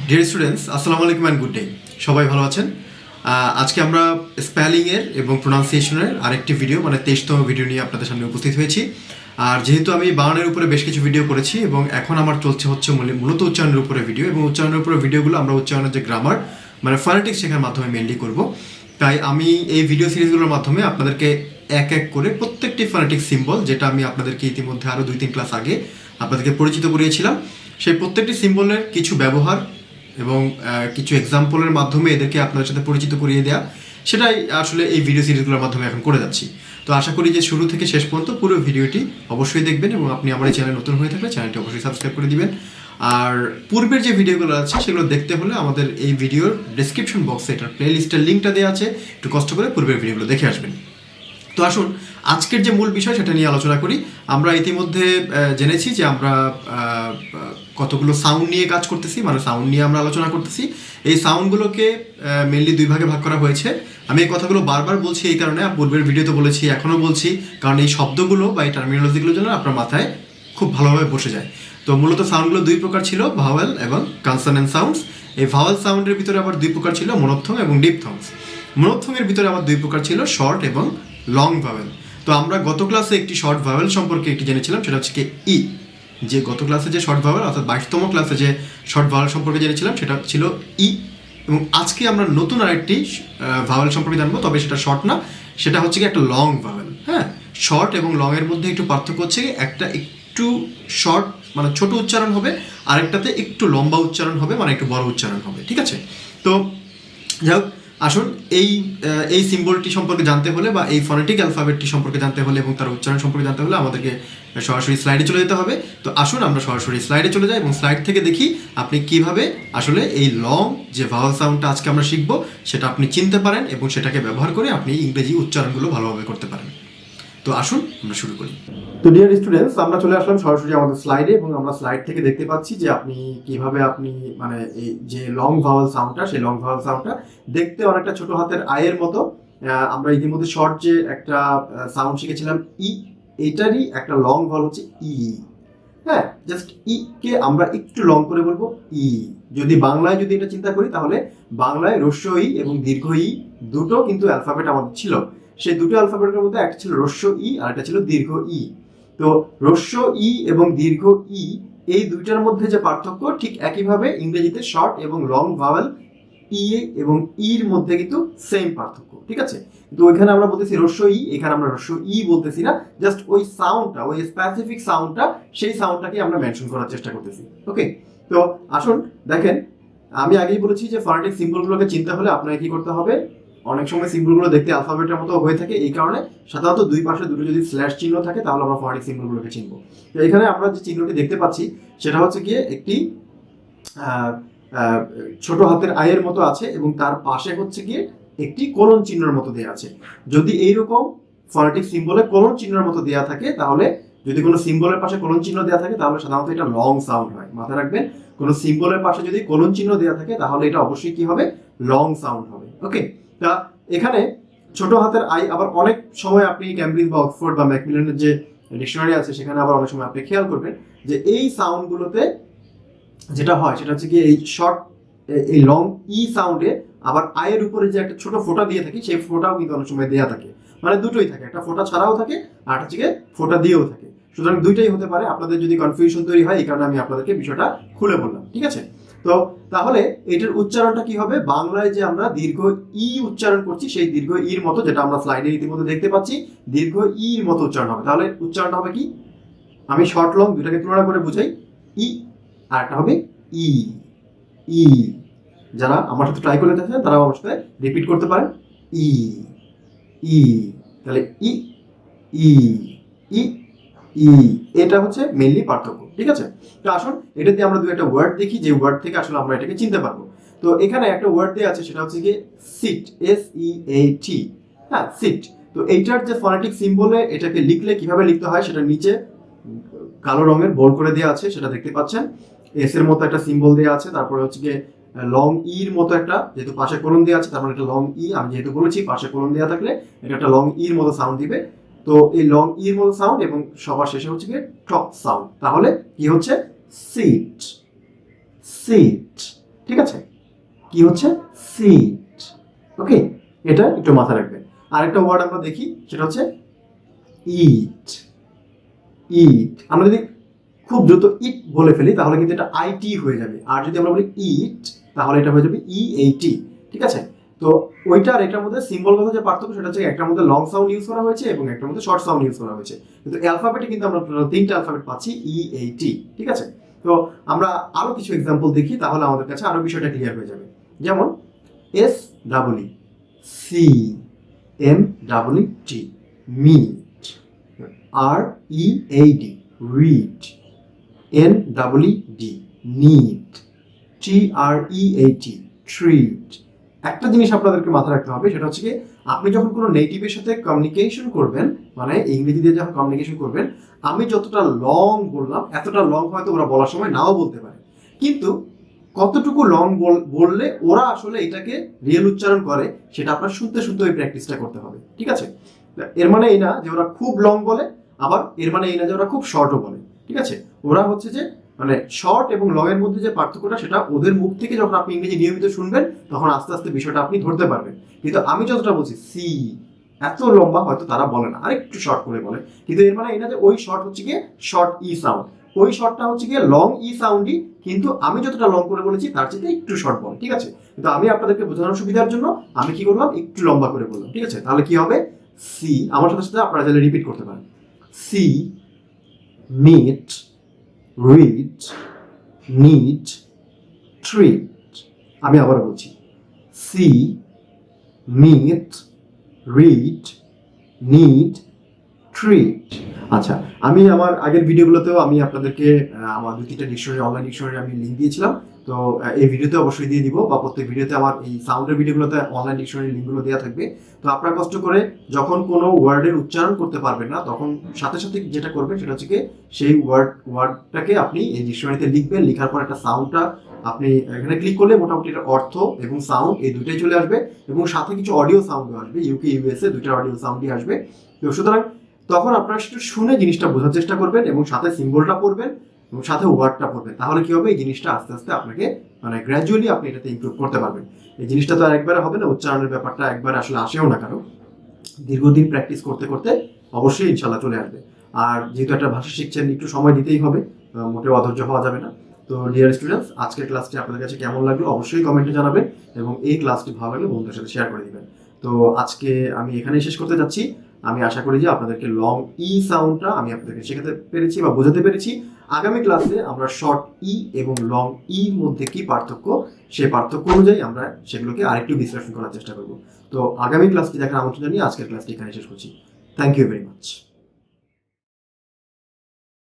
Dear students, আসসালামু আলাইকুম and good day. সবাই ভালো আছেন? আজকে আমরা স্পেলিংয়ের এবং প্রোনাউন্সিয়েশনের আরেকটি ভিডিও মানে 23তম ভিডিও নিয়ে আপনাদের সামনে উপস্থিত হয়েছি। আর যেহেতু আমি বানানের উপরে বেশ কিছু ভিডিও করেছি এবং এখন আমার হচ্ছে মূলত উচ্চারণের উপরে ভিডিও, এবং উচ্চারণের উপরে ভিডিওগুলো আমরা উচ্চারণের যে গ্রামার মানে ফনেটিক্স শেখার মাধ্যমে মেনলি করব। তাই আমি এই ভিডিও সিরিজগুলোর মাধ্যমে আপনাদেরকে এক এক করে প্রত্যেকটি ফনেটিক্স সিম্বল, যেটা আমি আপনাদেরকে ইতিমধ্যে আরও 2-3 ক্লাস আগে আপনাদেরকে পরিচিত করিয়েছিলাম, সেই প্রত্যেকটি সিম্বলের কিছু ব্যবহার এবং কিছু এক্সাম্পলের মাধ্যমে এদেরকে আপনাদের সাথে পরিচিত করিয়ে দেওয়া, সেটাই আসলে এই ভিডিও সিরিজগুলোর মাধ্যমে এখন করে যাচ্ছি। তো আশা করি যে শুরু থেকে শেষ পর্যন্ত পুরো ভিডিওটি অবশ্যই দেখবেন, এবং আপনি আমার এই চ্যানেল নতুন হয়ে থাকলে চ্যানেলটি অবশ্যই সাবস্ক্রাইব করে দিবেন। আর পূর্বের যে ভিডিওগুলো আছে সেগুলো দেখতে হলে আমাদের এই ভিডিওর ডেসক্রিপশন বক্সে এটার প্লেলিস্টের লিঙ্কটা দেওয়া আছে, একটু কষ্ট করে পূর্বের ভিডিওগুলো দেখে আসবেন। তো আসুন আজকের যে মূল বিষয় সেটা নিয়ে আলোচনা করি। আমরা ইতিমধ্যে জেনেছি যে আমরা কতগুলো সাউন্ড নিয়ে কাজ করতেছি, মানে সাউন্ড নিয়ে আমরা আলোচনা করতেছি। এই সাউন্ডগুলোকে মেনলি 2 ভাগে ভাগ করা হয়েছে। আমি এই কথাগুলো বারবার বলছি এই কারণে, পূর্বের ভিডিওতে বলেছি, এখনও বলছি, কারণ এই শব্দগুলো বা এই টার্মিনোলজিগুলো যেন আপনার মাথায় খুব ভালোভাবে বসে যায়। তো মূলত সাউন্ডগুলো 2 প্রকার ছিল, ভাওয়েল এবং কনসোনেন্ট সাউন্ডস। এই ভাওয়েল সাউন্ডের ভিতরে আবার 2 প্রকার ছিল, মনোপথং এবং ডিপথংস। মনোপথংয়ের ভিতরে আবার 2 প্রকার ছিল, শর্ট এবং লং ভাওয়েল। তো আমরা গত ক্লাসে একটি শর্ট ভাওয়েল সম্পর্কে একটি জেনেছিলাম, সেটা হচ্ছে কি ই। যে গত ক্লাসে যে শর্ট ভাওয়েল অর্থাৎ 22তম ক্লাসে যে শর্ট ভাওয়েল সম্পর্কে জেনেছিলাম সেটা ছিল ই। এবং আজকে আমরা নতুন আরেকটি ভাওয়েল সম্পর্কে জানবো, তবে সেটা শর্ট না, সেটা হচ্ছে কি একটা লং ভাওয়েল। হ্যাঁ, শর্ট এবং লং এর মধ্যে একটু পার্থক্য হচ্ছে কি, একটা একটু শর্ট মানে ছোট উচ্চারণ হবে, আরেকটাতে একটু লম্বা উচ্চারণ হবে, মানে একটু বড় উচ্চারণ হবে। ঠিক আছে? তো যাই হোক, আসুন এই সিম্বলটি সম্পর্কে জানতে হলে বা এই ফনেটিক অ্যালফাবেটটি সম্পর্কে জানতে হলে এবং তার উচ্চারণ সম্পর্কে জানতে হলে আমাদেরকে সরাসরি স্লাইডে চলে যেতে হবে। তো আসুন আমরা সরাসরি স্লাইডে চলে যাই এবং স্লাইড থেকে দেখি আপনি কিভাবে আসলে এই লং যে ভাওয়েল সাউন্ডটা আজকে আমরা শিখবো সেটা আপনি চিনতে পারেন এবং সেটাকে ব্যবহার করে আপনি ইংরেজি উচ্চারণগুলো ভালোভাবে করতে পারেন। তো আসুন আমরা শুরু করি। তো ডিয়ার স্টুডেন্টস, আমরা চলে আসলাম সরাসরি আমাদের স্লাইডে, এবং আমরা স্লাইড থেকে দেখতে পাচ্ছি যে আপনি কিভাবে মানে এই যে লং ভাওয়েল সাউন্ডটা, সেই লং ভাওয়েল সাউন্ডটা দেখতে অনেকটা ছোট হাতের আয়ের মতো। আমরা ইতিমধ্যে শর্ট যে একটা সাউন্ড শিখেছিলাম ই, এটারই একটা লং ভাওয়েল হচ্ছে ই। হ্যাঁ, জাস্ট ই কে আমরা একটু লং করে বলবো ই। যদি বাংলায় যদি এটা চিন্তা করি, তাহলে বাংলায় হ্রস্ব ই এবং দীর্ঘ ই দুটো কিন্তু অ্যালফাবেট আমাদের ছিল। সেই দুটো অ্যালফাবেটের মধ্যে একটা ছিল হ্রস্ব ই আর একটা ছিল দীর্ঘ ই। তো হ্রস্ব ই এবং দীর্ঘ ই, এই দুইটার মধ্যে যে পার্থক্য, ঠিক একইভাবে ইংরেজিতে শর্ট এবং লং ভাওয়েল ই এবং ইর মধ্যে কিন্তু সেম পার্থক্য। ঠিক আছে? তো ওইখানে আমরা বলতেছি হ্রস্ব ই, এখানে আমরা হ্রস্ব ই বলতেছি না, জাস্ট ওই সাউন্ডটা, ওই স্পেসিফিক সাউন্ডটা, সেই সাউন্ডটাকে আমরা মেনশন করার চেষ্টা করতেছি। ওকে, তো আসুন দেখেন, আমি আগেই বলেছি যে ফনেটিক সিম্বলগুলোকে চিনতে হলে আপনাকে কি করতে হবে। অনেক সময় সিম্বলগুলো দেখতে অ্যালফাবেটের মতো হয়ে থাকে, এই কারণে সাধারণত 2 পাশে দুটো যদি স্ল্যাশ চিহ্ন থাকে তাহলে আমরা ফনেটিক সিম্বলগুলোকে চিনব। তো এখানে আমরা যে চিহ্নটি দেখতে পাচ্ছি সেটা হচ্ছে গিয়ে একটি ছোট হাতের আয়ের মতো আছে এবং তার পাশে হচ্ছে গিয়ে একটি কোলন চিহ্নের মতো দেওয়া আছে। যদি এইরকম ফনেটিক সিম্বলে কোলন চিহ্নের মতো দেওয়া থাকে, তাহলে যদি কোনো সিম্বলের পাশে কোলন চিহ্ন দেওয়া থাকে তাহলে সাধারণত এটা লং সাউন্ড হয়। মাথায় রাখবেন, কোনো সিম্বলের পাশে যদি কোলন চিহ্ন দেওয়া থাকে তাহলে এটা অবশ্যই কি হবে, লং সাউন্ড হবে। ওকে, তা এখানে ছোট হাতের আই আবার অনেক সময় আপনি ক্যামব্রিজ বা অক্সফোর্ড বা ম্যাকমিলানের যে ডিকশনারি আছে সেখানে আবার অনেক সময় আপনি খেয়াল করবেন যে এই সাউন্ডগুলোতে যেটা হয় সেটা হচ্ছে কি, এই শর্ট এই লং ই সাউন্ডে আবার আয়ের উপরে যে একটা ছোট ফোঁটা দিয়ে থাকি, সেই ফোঁটাও কিন্তু অনেক সময় দেওয়া থাকে, মানে দুটোই থাকে, একটা ফোঁটা ছাড়াও থাকে আর হচ্ছে ফোঁটা দিয়েও থাকে। সুতরাং দুইটাই হতে পারে। আপনাদের যদি কনফিউশন তৈরি হয়, এই কারণে আমি আপনাদেরকে বিষয়টা খুলে বললাম। ঠিক আছে? তো তাহলে এটার উচ্চারণটা কি হবে, বাংলায় যে আমরা দীর্ঘ ই উচ্চারণ করছি সেই দীর্ঘ ইর মতো, যেটা আমরা স্লাইডে ইতিমধ্যে দেখতে পাচ্ছি, দীর্ঘ ইর মতো উচ্চারণ হবে। তাহলে উচ্চারণটা হবে কি, আমি শর্ট লং দুটাকে তুলনা করে বুঝাই, ই আর একটা হবে ই। ই, যারা আমার সাথে ট্রাই করে দেখেন তারাও আমার সাথে রিপিট করতে পারেন, ই ই। তাহলে ই ই ই ই, এটা হচ্ছে মেইনলি পার্থক্য। ঠিক আছে? তো আসুন এটা দিয়ে আমরা 2-একটা ওয়ার্ড দেখি, যে ওয়ার্ড থেকে আসলে আমরা এটাকে চিনতে পারবো। তো এখানে একটা ওয়ার্ড দেওয়া আছে, সেটা হচ্ছে কি সিট, SEAT। হ্যাঁ, সিট। তো এইটার যে ফনেটিক সিম্বলে এটাকে লিখলে কিভাবে লিখতে হয় সেটা নিচে কালো রঙের বোল্ড করে দেওয়া আছে, সেটা দেখতে পাচ্ছেন। এস এর মতো একটা সিম্বল দেওয়া আছে, তারপরে হচ্ছে গিয়ে লং ইর মতো একটা, যেহেতু পাশে কোলন দেওয়া আছে তার মানে একটা লং ই, আমি যেহেতু বলেছি পাশে কোলন দেওয়া থাকলে এটা একটা লং ইর মতো সাউন্ড দিবে। তো এই লং ইর মতো সাউন্ড এবং সবার শেষে হচ্ছে গিয়ে টপ সাউন্ড। তাহলে কি হচ্ছে, সিট সিট। ঠিক আছে? কি হচ্ছে? সিট। ওকে, এটা একটু মাথায় রাখবেন। আরেকটা ওয়ার্ড আমরা দেখি, সেটা হচ্ছে ইট। ইট আমরা যদি খুব দ্রুত ইট বলে ফেলি তাহলে কিন্তু এটা আইটি হয়ে যাবে, আর যদি আমরা বলি ইট তাহলে এটা হয়ে যাবে ইএইটি। ঠিক আছে? তো ওইটা আর এটার মধ্যে সিম্বলগত যে পার্থক্য সেটা হচ্ছে একটার মধ্যে লং সাউন্ড ইউজ করা হয়েছে এবং একটার মধ্যে শর্ট সাউন্ড ইউজ করা হয়েছে, কিন্তু অ্যালফাবেটে কিন্তু আমরা তিনটা অ্যালফাবেট পাচ্ছি ইএইটি। ঠিক আছে? তো আমরা আরো কিছু এক্সাম্পল দেখি, তাহলে আমাদের কাছে আরো বিষয়টা ক্লিয়ার হয়ে যাবে। যেমন S double E, C M double E T, meet. R E A D, read. N double E D, need. T R E A T, treat. একটা জিনিস আপনাদেরকে মাথায় রাখতে হবে, সেটা হচ্ছে কি আপনি যখন কোনো নেটিভের সাথে কমিউনিকেশন করবেন, মানে ইংরেজি দিয়ে যখন কমিউনিকেশন করবেন, আমি যতটা লং বললাম এতটা লং হয়তো ওরা বলার সময় নাও বলতে পারে, কিন্তু কতটুকু লং বললে ওরা আসলে এটাকে রিয়েল উচ্চারণ করে সেটা আপনার শুনতে শুনতে ওই প্র্যাকটিসটা করতে হবে। ঠিক আছে? এর মানে এই না যে ওরা খুব লং বলে, আবার এর মানে এই না যে ওরা খুব শর্টও বলে। ঠিক আছে? ওরা হচ্ছে যে মানে শর্ট এবং লং এর মধ্যে যে পার্থক্যটা সেটা ওদের মুখ থেকে যখন আপনি ইংরেজি নিয়মিত শুনবেন তখন আস্তে আস্তে বিষয়টা আপনি ধরতে পারবেন। কিন্তু আমি যতটা বলছি সি, এত লম্বা হয়তো তারা বলে না, আরেকটু শর্ট করে বলে, কিন্তু এর মানে এই না যে ওই শর্ট হচ্ছে গিয়ে শর্ট ই সাউন্ড, ওই শর্টটা হচ্ছে গিয়ে লং ই সাউন্ডই, কিন্তু আমি যতটা লং করে বলেছি তার চেয়ে একটু শর্ট বলে। ঠিক আছে? কিন্তু আমি আপনাদেরকে বোঝানোর সুবিধার জন্য আমি কি করলাম, একটু লম্বা করে বললাম। ঠিক আছে? তাহলে কি হবে? সি, আমার সাথে সাথে আপনারা চাইলে রিপিট করতে পারেন। See, meet, read, need, treat. আমি আবার বলছি, see, meet, read, need, treat. আচ্ছা, আমি আমার আগের ভিডিওগুলোতেও আমি আপনাদেরকে আমার 2-3টা ডিকশনারি, অনলাইন ডিকশনারি আমি লিঙ্ক দিয়েছিলাম, তো এই ভিডিওতে অবশ্যই দিয়ে দিব, বা প্রত্যেক ভিডিওতে আমার এই সাউন্ডের ভিডিওগুলোতে অনলাইন ডিকশনারি লিঙ্কগুলো দেওয়া থাকবে। তো আপনারা কষ্ট করে যখন কোনো ওয়ার্ডের উচ্চারণ করতে পারবেন না তখন সাথে সাথে যেটা করবেন সেটা হচ্ছে কি সেই ওয়ার্ডটাকে আপনি এই ডিকশনারিতে লিখবেন, লেখার পর একটা সাউন্ডটা আপনি এখানে ক্লিক করলে মোটামুটি এটা অর্থ এবং সাউন্ড এই দুইটাই চলে আসবে, এবং সাথে কিছু অডিও সাউন্ডও আসবে, ইউকে ইউএসএ দুইটা অডিও সাউন্ডই আসবে। তো সুতরাং তখন আপনারা একটু শুনে জিনিসটা বোঝার চেষ্টা করবেন এবং সাথে সিম্বলটা পড়বেন এবং সাথে ওয়ার্ডটা পড়বেন, তাহলে কি হবে এই জিনিসটা আস্তে আস্তে আপনাকে মানে গ্র্যাজুয়ালি আপনি এটাতে ইমপ্রুভ করতে পারবেন। এই জিনিসটা তো আর একবারে হবে না, উচ্চারণের ব্যাপারটা একবারে আসলে আসেও না কারো, দীর্ঘদিন প্র্যাকটিস করতে করতে অবশ্যই ইনশাল্লাহ চলে আসবে। আর যেহেতু একটা ভাষা শিখছেন একটু সময় দিতেই হবে, মোটেও অধৈর্য হওয়া যাবে না। তো ডিয়ার স্টুডেন্টস, আজকের ক্লাসটি আপনাদের কাছে কেমন লাগলো অবশ্যই কমেন্টে জানাবেন, এবং এই ক্লাসটি ভালো লাগলে বন্ধুদের সাথে শেয়ার করে দিবেন। তো আজকে আমি এখানেই শেষ করতে যাচ্ছি। আমি আশা করি যে আপনাদেরকে লং ই সাউন্ডটা আমি আপনাদেরকে শেখাতে পেরেছি বা বোঝাতে পেরেছি। আগামী ক্লাসে আমরা শর্ট ই এবং লং ইর মধ্যে কি পার্থক্য, সেই পার্থক্য অনুযায়ী আমরা সেগুলোকে আরেকটু বিশ্লেষণ করার চেষ্টা করব। তো আগামী ক্লাসটি দেখার আমন্ত্রণ জানিয়ে আজকের ক্লাসটি এখানে শেষ করছি। Thank you very much.